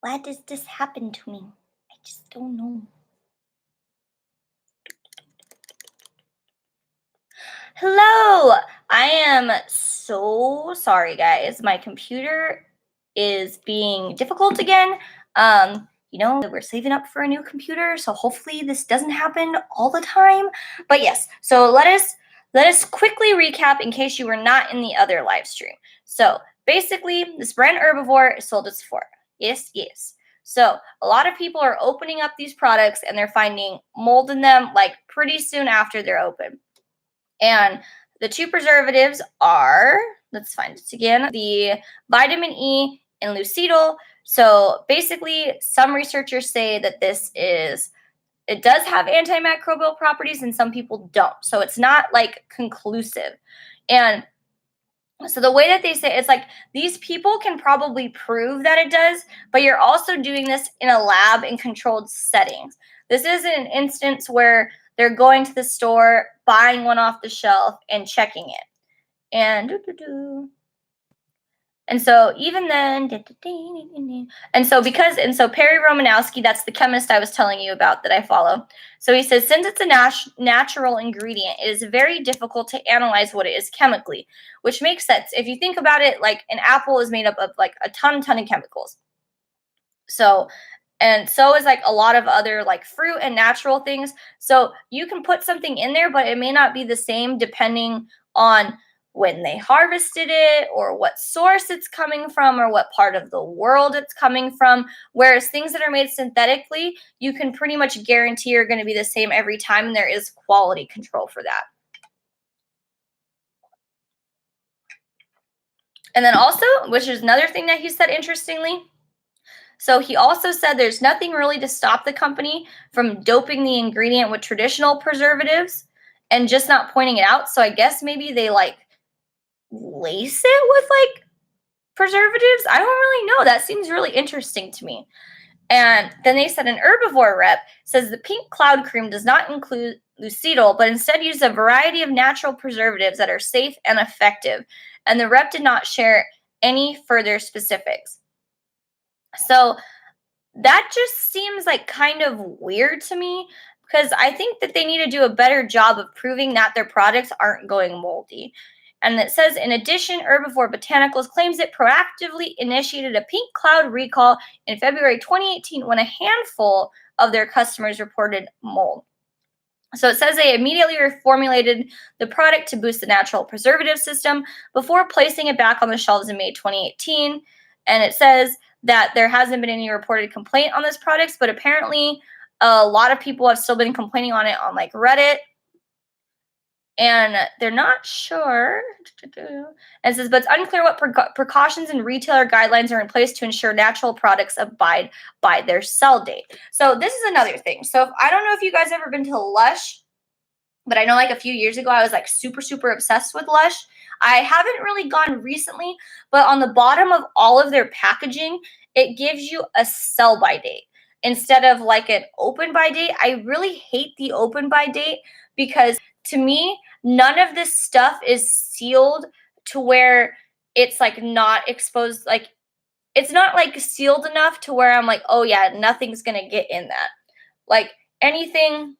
Why does this happen to me? I just don't know. Hello! I am so sorry, guys. My computer is being difficult again. We're saving up for a new computer, so hopefully this doesn't happen all the time. But yes, so let us quickly recap in case you were not in the other live stream. So basically, this brand herbivore is sold at Sephora. Yes, yes. So a lot of people are opening up these products and they're finding mold in them like pretty soon after they're open. And the two preservatives are, let's find it again, the vitamin E and lucidol. So basically, some researchers say that it does have antimicrobial properties and some people don't. So it's not like conclusive. And so the way that they say it's like these people can probably prove that it does, but you're also doing this in a lab in controlled settings. This isn't an instance where they're going to the store, buying one off the shelf, and checking it. And so even then, and so Perry Romanowski, that's the chemist I was telling you about that I follow. So he says, since it's a natural ingredient, it is very difficult to analyze what it is chemically, which makes sense. If you think about it, like an apple is made up of like a ton of chemicals. And so is like a lot of other like fruit and natural things. So you can put something in there, but it may not be the same depending on when they harvested it or what source it's coming from or what part of the world it's coming from. Whereas things that are made synthetically, you can pretty much guarantee are going to be the same every time, and there is quality control for that. And then also, which is another thing that he said interestingly, so he also said there's nothing really to stop the company from doping the ingredient with traditional preservatives and just not pointing it out. So I guess maybe they like lace it with like preservatives. I don't really know. That seems really interesting to me. And then they said an herbivore rep says the pink cloud cream does not include lucidol, but instead uses a variety of natural preservatives that are safe and effective. And the rep did not share any further specifics. So that just seems like kind of weird to me because I think that they need to do a better job of proving that their products aren't going moldy. And it says, in addition, Herbivore Botanicals claims it proactively initiated a pink cloud recall in February 2018 when a handful of their customers reported mold. So it says they immediately reformulated the product to boost the natural preservative system before placing it back on the shelves in May 2018. And it says that there hasn't been any reported complaint on this product, but apparently a lot of people have still been complaining on it on like Reddit. And they're not sure. And it says, but it's unclear what precautions and retailer guidelines are in place to ensure natural products abide by their sell date. So this is another thing. So I don't know if you guys ever been to Lush, but I know like a few years ago, I was like super obsessed with Lush. I haven't really gone recently, but on the bottom of all of their packaging, it gives you a sell by date instead of like an open by date. I really hate the open by date because to me, none of this stuff is sealed to where it's like not exposed. Like it's not like sealed enough to where I'm like, oh yeah, nothing's going to get in that. Like anything,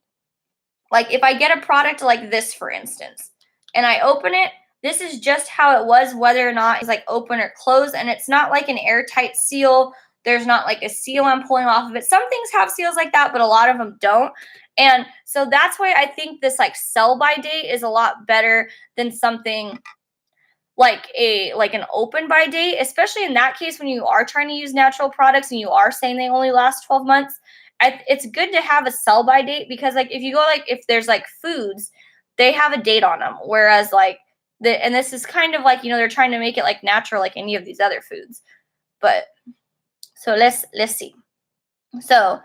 like if I get a product like this, for instance, and I open it, this is just how it was, whether or not it's like open or closed. And it's not like an airtight seal. There's not like a seal I'm pulling off of it. Some things have seals like that, but a lot of them don't. And so that's why I think this like sell by date is a lot better than something like an open by date, especially in that case when you are trying to use natural products and you are saying they only last 12 months. It's good to have a sell by date because like if you go like if there's like foods, they have a date on them, whereas like and this is kind of like they're trying to make it like natural like any of these other foods. But so let's see. So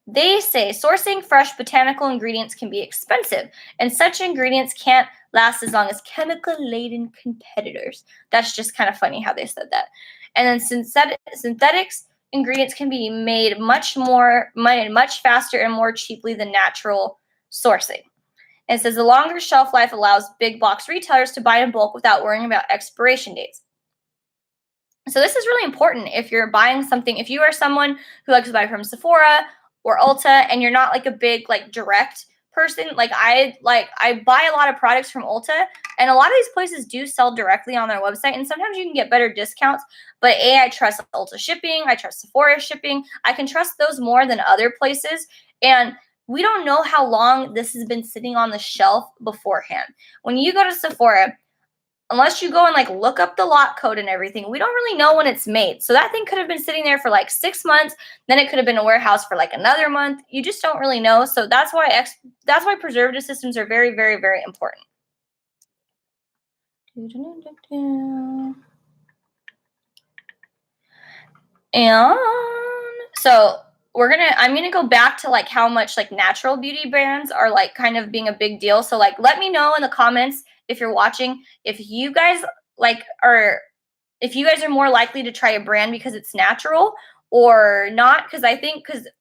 they say sourcing fresh botanical ingredients can be expensive, and such ingredients can't last as long as chemical-laden competitors. That's just kind of funny how they said that. And then synthetics ingredients can be made much faster and more cheaply than natural sourcing. And it says the longer shelf life allows big box retailers to buy in bulk without worrying about expiration dates. So this is really important if you're buying something. If you are someone who likes to buy from Sephora or Ulta and you're not like a big like direct person, like I buy a lot of products from Ulta, and a lot of these places do sell directly on their website, and sometimes you can get better discounts. But I trust Ulta shipping, I trust Sephora shipping. I can trust those more than other places. And we don't know how long this has been sitting on the shelf beforehand. When you go to Sephora, unless you go and like look up the lot code and everything, we don't really know when it's made. So that thing could have been sitting there for like 6 months, then it could have been a warehouse for like another month. You just don't really know. So that's why preservative systems are very, very, very important. And so I'm gonna go back to like how much like natural beauty brands are like kind of being a big deal. So like let me know in the comments if you're watching, if you guys are more likely to try a brand because it's natural or not. Because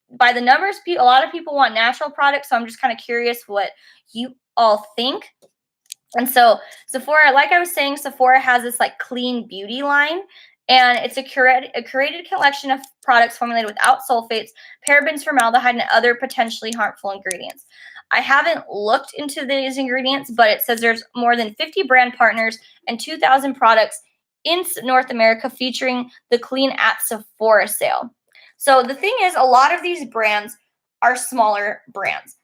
by the numbers, a lot of people want natural products. So I'm just kind of curious what you all think. And so Sephora, like I was saying, Sephora has this like clean beauty line, and it's a curated collection of products formulated without sulfates, parabens, formaldehyde, and other potentially harmful ingredients. I haven't looked into these ingredients, but it says there's more than 50 brand partners and 2,000 products in North America featuring the Clean at Sephora sale. So the thing is, a lot of these brands are smaller brands.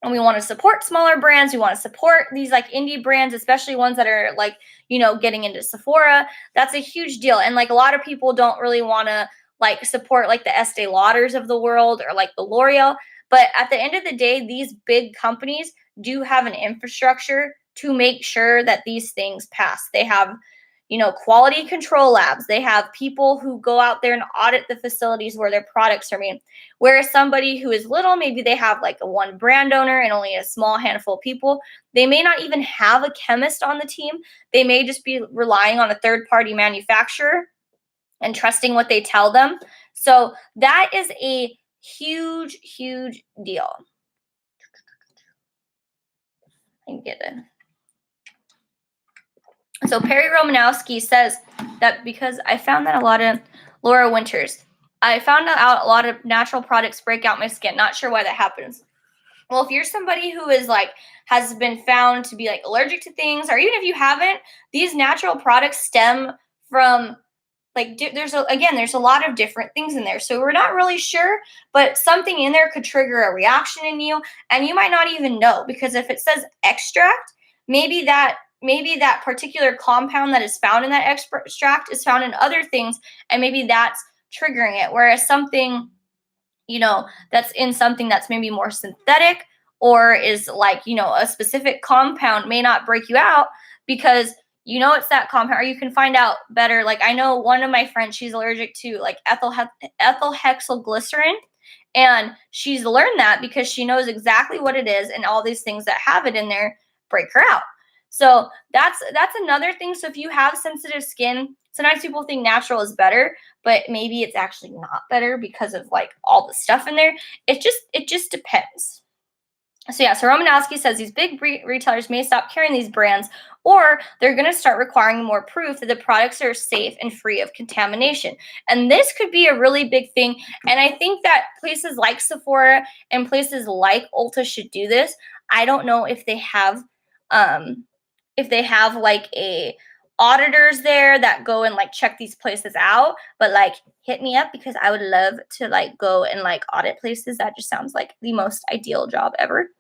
And we want to support smaller brands. We want to support these like indie brands, especially ones that are like, getting into Sephora. That's a huge deal. And like a lot of people don't really want to like support like the Estee Lauders of the world or like the L'Oreal. But at the end of the day, these big companies do have an infrastructure to make sure that these things pass. They have quality control labs. They have people who go out there and audit the facilities where their products are made. Whereas somebody who is little, maybe they have like a one brand owner and only a small handful of people. They may not even have a chemist on the team. They may just be relying on a third party manufacturer and trusting what they tell them. So that is a huge, huge deal. I can get it. So Perry Romanowski says that because I found that a lot of Laura Winters, I found out a lot of natural products break out my skin. Not sure why that happens. Well, if you're somebody who is like has been found to be like allergic to things, or even if you haven't, these natural products stem from like there's a lot of different things in there. So we're not really sure, but something in there could trigger a reaction in you, and you might not even know, because if it says extract, maybe that particular compound that is found in that extract is found in other things, and maybe that's triggering it. Whereas something, that's in something that's maybe more synthetic or is like, a specific compound may not break you out because it's that compound, or you can find out better. Like I know one of my friends, she's allergic to like ethyl hexylglycerin, and she's learned that because she knows exactly what it is, and all these things that have it in there break her out. So that's another thing. So if you have sensitive skin, sometimes people think natural is better, but maybe it's actually not better because of like all the stuff in there. It just depends. So Romanowski says these big retailers may stop carrying these brands, or they're going to start requiring more proof that the products are safe and free of contamination. And this could be a really big thing. And I think that places like Sephora and places like Ulta should do this. I don't know if they have like a auditors there that go and like check these places out, but like hit me up, because I would love to like go and like audit places. That just sounds like the most ideal job ever.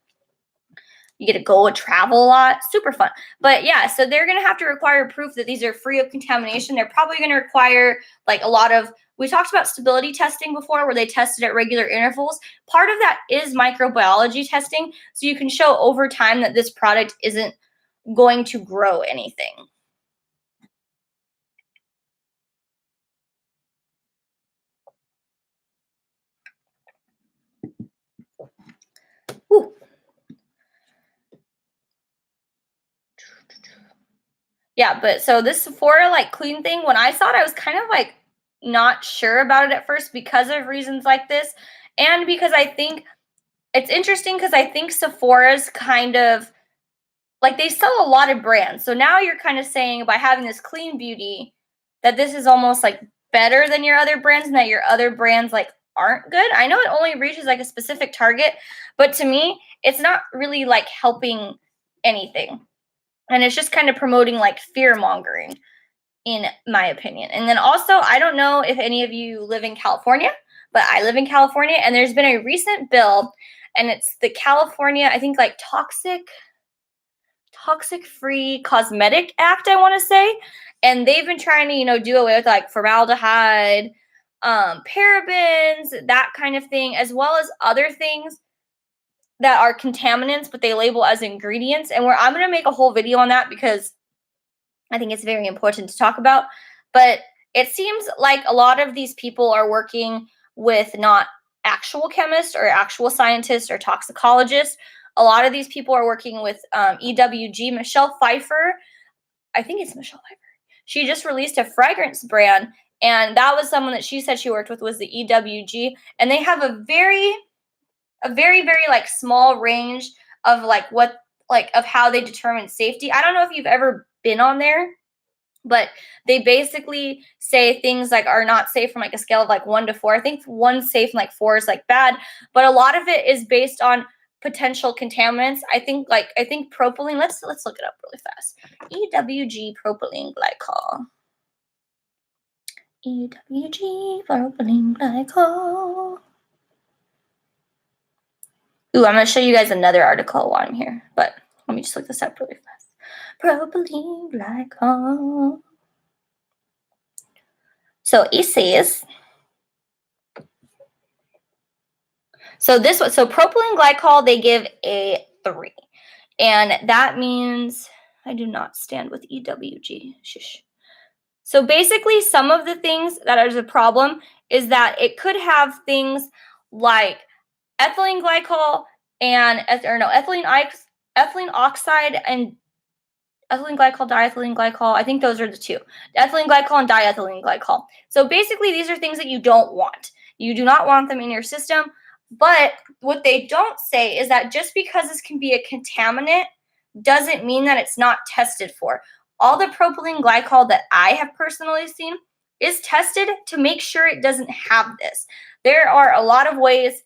You get to go and travel a lot. Super fun. But yeah, so they're going to have to require proof that these are free of contamination. They're probably going to require like a lot of, we talked about stability testing before, where they tested at regular intervals. Part of that is microbiology testing. So you can show over time that this product isn't going to grow anything. Whew. Yeah, but so this Sephora like clean thing, when I saw it, I was kind of like not sure about it at first because of reasons like this. And because I think it's interesting, because I think Sephora's kind of like, they sell a lot of brands. So now you're kind of saying by having this clean beauty, that this is almost like better than your other brands and that your other brands like aren't good. I know it only reaches like a specific target, but to me, it's not really like helping anything. And it's just kind of promoting like fear mongering, in my opinion. And then also, I don't know if any of you live in California, but I live in California, and there's been a recent bill, and it's the California, I think like toxic free cosmetic act, I want to say. And they've been trying to, do away with like formaldehyde, parabens, that kind of thing, as well as other things that are contaminants, but they label as ingredients. And I'm going to make a whole video on that because I think it's very important to talk about. But it seems like a lot of these people are working with not actual chemists or actual scientists or toxicologists. A lot of these people are working with EWG. Michelle Pfeiffer, I think it's Michelle Pfeiffer. She just released a fragrance brand, and that was someone that she said she worked with was the EWG, and they have a very, very like small range of like what like of how they determine safety. I don't know if you've ever been on there, but they basically say things like are not safe from like a scale of like 1 to 4. I think 1's safe and like 4 is like bad, but a lot of it is based on potential contaminants. I think propylene. Let's look it up really fast. EWG propylene glycol. EWG propylene glycol. Ooh, I'm going to show you guys another article while I'm here, but let me just look this up really fast. Propylene glycol. So it says, so propylene glycol, they give a 3. And that means I do not stand with EWG. Shush. So basically, some of the things that is a problem is that it could have things like ethylene glycol and ethylene oxide and ethylene glycol, diethylene glycol. I think those are the two. Ethylene glycol and diethylene glycol. So basically, these are things that you don't want. You do not want them in your system. But what they don't say is that just because this can be a contaminant doesn't mean that it's not tested for. All the propylene glycol that I have personally seen is tested to make sure it doesn't have this. There are a lot of ways.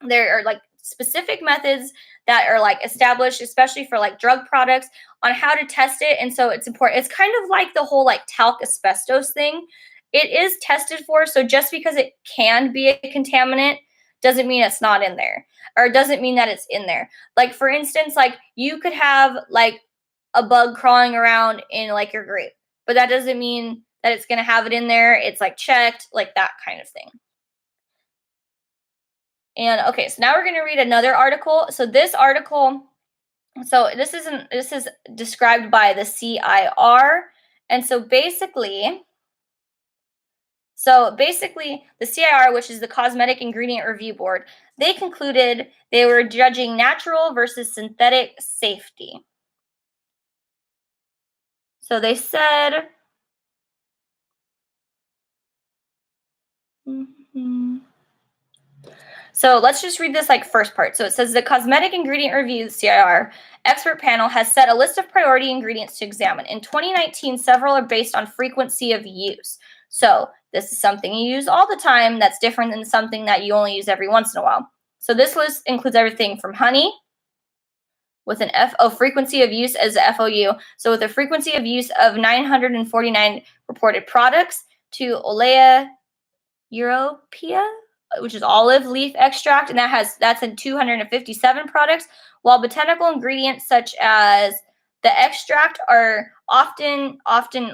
There are like specific methods that are like established, especially for like drug products, on how to test it. And so it's important. It's kind of like the whole like talc asbestos thing. It is tested for. So just because it can be a contaminant doesn't mean it's not in there, or doesn't mean that it's in there. Like for instance, like you could have like a bug crawling around in like your grape, but that doesn't mean that it's going to have it in there. It's like checked, like that kind of thing. And okay, so now we're going to read another article. So this article, this is described by the CIR. And so basically, the CIR, which is the Cosmetic Ingredient Review Board, they concluded they were judging natural versus synthetic safety. So they said, So let's just read this like first part. So it says the Cosmetic Ingredient Review, CIR, expert panel has set a list of priority ingredients to examine. In 2019, several are based on frequency of use. So this is something you use all the time that's different than something that you only use every once in a while. So this list includes everything from honey with an frequency of use as a FOU. So with a frequency of use of 949 reported products to Olea Europea, which is olive leaf extract, and that's in 257 products, while botanical ingredients such as the extract are often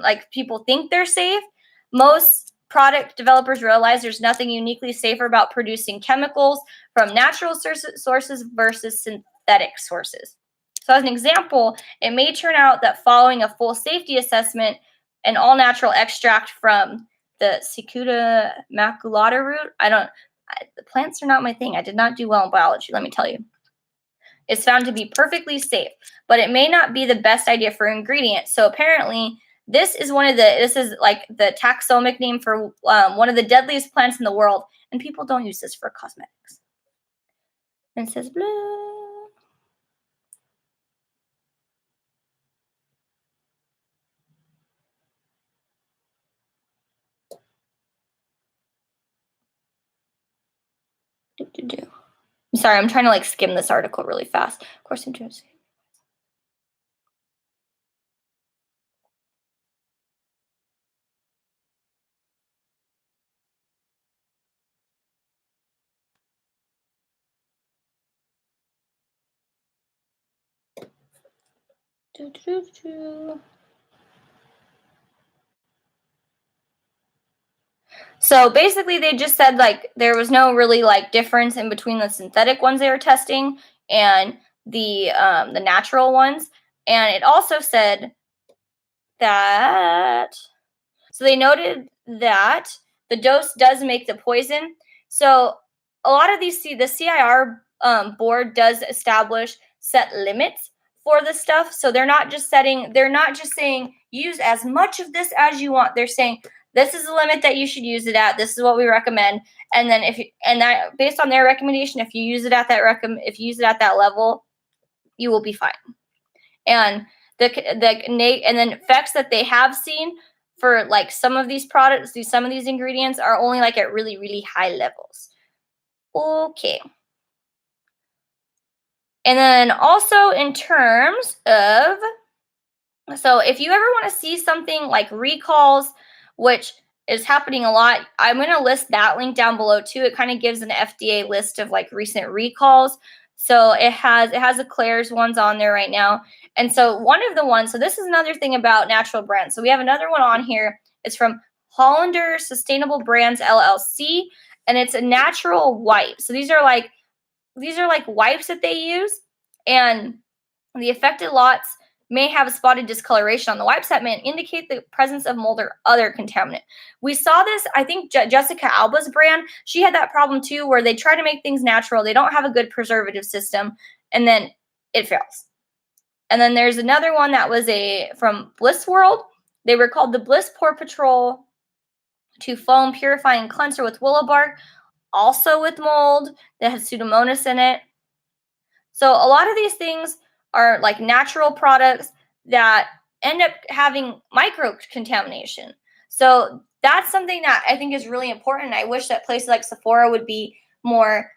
like people think they're safe. Most product developers realize there's nothing uniquely safer about producing chemicals from natural sources versus synthetic sources. So as an example, it may turn out that following a full safety assessment, an all-natural extract from the Cicuta maculata root, the plants are not my thing. I did not do well in biology, let me tell you. It's found to be perfectly safe, but it may not be the best idea for ingredients. So apparently, this is like the taxonomic name for one of the deadliest plants in the world, and people don't use this for cosmetics. And it says blue. I'm sorry, I'm trying to like skim this article really fast. Of course, I'm doing. So basically, they just said like there was no really like difference in between the synthetic ones they were testing and the natural ones, and it also said that so they noted that the dose does make the poison. So a lot of these, the CIR board does establish set limits for this stuff. So they're not just saying use as much of this as you want. They're saying this is the limit that you should use it at. This is what we recommend. And then that based on their recommendation, if you use it at that level, you will be fine. And and then effects that they have seen for like some of these products, some of these ingredients are only like at really, really high levels. Okay. And then also in terms of, so if you ever want to see something like recalls, which is happening a lot, I'm going to list that link down below too. It kind of gives an FDA list of like recent recalls. So it has the Claire's ones on there right now. And so one of the ones, so this is another thing about natural brands. So we have another one on here. It's from Hollander Sustainable Brands LLC, and it's a natural wipe. So these are like wipes that they use, and the affected lots may have a spotted discoloration on the wipes that may indicate the presence of mold or other contaminant. We saw this, I think Jessica Alba's brand, she had that problem too, where they try to make things natural. They don't have a good preservative system, and then it fails. And then there's another one that was from Bliss World. They were called the Bliss Pore Patrol to Foam Purifying Cleanser with willow bark, also with mold that has Pseudomonas in it. So a lot of these things are like natural products that end up having micro contamination. So that's something that I think is really important. I wish that places like Sephora would be more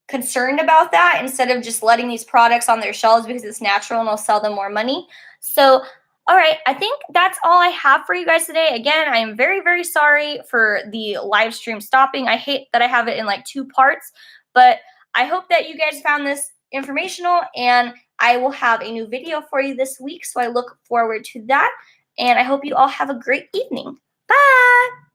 concerned about that instead of just letting these products on their shelves because it's natural and will sell them more money. So, all right, I think that's all I have for you guys today. Again, I am very, very sorry for the live stream stopping. I hate that I have it in like 2 parts, but I hope that you guys found this informational, and I will have a new video for you this week. So I look forward to that, and I hope you all have a great evening. Bye.